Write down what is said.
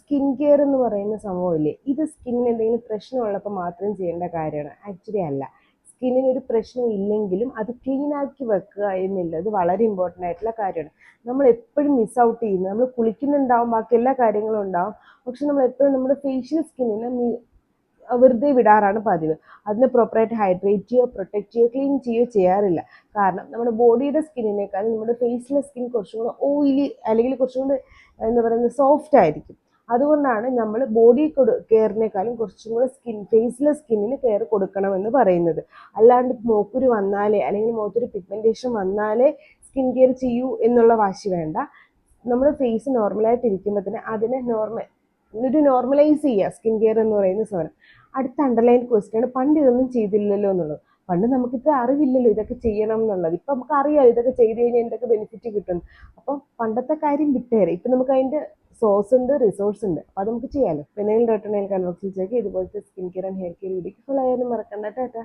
Skin care എന്ന് പറയുന്ന സംഭവമില്ലേ, ഇത് സ്കിന്നിന് എന്തെങ്കിലും പ്രശ്നമുള്ളപ്പോൾ മാത്രം ചെയ്യേണ്ട കാര്യമാണ്. ആക്ച്വലി അല്ല. സ്കിന്നിന് ഒരു പ്രശ്നം ഇല്ലെങ്കിലും അത് ക്ലീൻ ആക്കി വെക്കുക എന്നുള്ളത് വളരെ ഇമ്പോർട്ടൻ്റ് ആയിട്ടുള്ള കാര്യമാണ്. നമ്മൾ എപ്പോഴും മിസ് ഔട്ട് ചെയ്യുന്നത്, നമ്മൾ കുളിക്കുന്നുണ്ടാവും, ബാക്കി എല്ലാ കാര്യങ്ങളും ഉണ്ടാവും, പക്ഷെ നമ്മൾ എപ്പോഴും നമ്മുടെ ഫേഷ്യൽ സ്കിന്നിനെ വെറുതെ വിടാറാണ് പതിവ്. അതിനെ പ്രോപ്പറായിട്ട് ഹൈഡ്രേറ്റ് ചെയ്യുകയോ പ്രൊട്ടക്റ്റ് ചെയ്യുകയോ ക്ലീൻ ചെയ്യുകയോ ചെയ്യാറില്ല. കാരണം നമ്മുടെ ബോഡിയുടെ സ്കിന്നിനേക്കാൾ നമ്മുടെ ഫേസിലെ സ്കിൻ കുറച്ചും കൂടെ ഓയിലി അല്ലെങ്കിൽ കുറച്ചും കൂടെ എന്താ പറയുന്നത് സോഫ്റ്റ് ആയിരിക്കും. അതുകൊണ്ടാണ് നമ്മൾ ബോഡി കെയറിനേക്കാളും കുറച്ചും കൂടെ ഫേസിലെ സ്കിന്നിന് കെയർ കൊടുക്കണമെന്ന് പറയുന്നത്. അല്ലാണ്ട് മോക്കുരു വന്നാലേ അല്ലെങ്കിൽ മുഖത്തൊരു പിഗ്മെൻറ്റേഷൻ വന്നാലേ സ്കിൻ കെയർ ചെയ്യൂ എന്നുള്ള വാശി വേണ്ട. നമ്മുടെ ഫേസ് നോർമലായിട്ട് ഇരിക്കുമ്പോൾ തന്നെ അതിനെ നോർമലൈസ് ചെയ്യുക സ്കിൻ കെയർ എന്ന് പറയുന്ന സാധനം. അടുത്ത അണ്ടർലൈൻ ക്വസ്റ്റ്യാണ്, പണ്ട് ഇതൊന്നും ചെയ്തില്ലല്ലോ എന്നുള്ളത്. പണ്ട് നമുക്കിപ്പോൾ അറിവില്ലല്ലോ ഇതൊക്കെ ചെയ്യണം എന്നുള്ളത്. ഇപ്പം നമുക്ക് അറിയാം ഇതൊക്കെ ചെയ്ത് കഴിഞ്ഞാൽ എന്തൊക്കെ ബെനിഫിറ്റ് കിട്ടും. അപ്പം പണ്ടത്തെ കാര്യം വിട്ടേരെ, ഇപ്പം നമുക്ക് അതിൻ്റെ സോഴ്സ് ഉണ്ട്, റിസോഴ്സ് ഉണ്ട്. അപ്പോൾ അത് നമുക്ക് ചെയ്യാമല്ലോ. പിന്നെ ഡോട്ട് നെയിൽ കൺവെർസിലേക്ക് ഇതുപോലത്തെ skin care and hair care വീഡിയോക്ക് ഫോളോ ചെയ്യാനും മറക്കണ്ട. ടാറ്റ.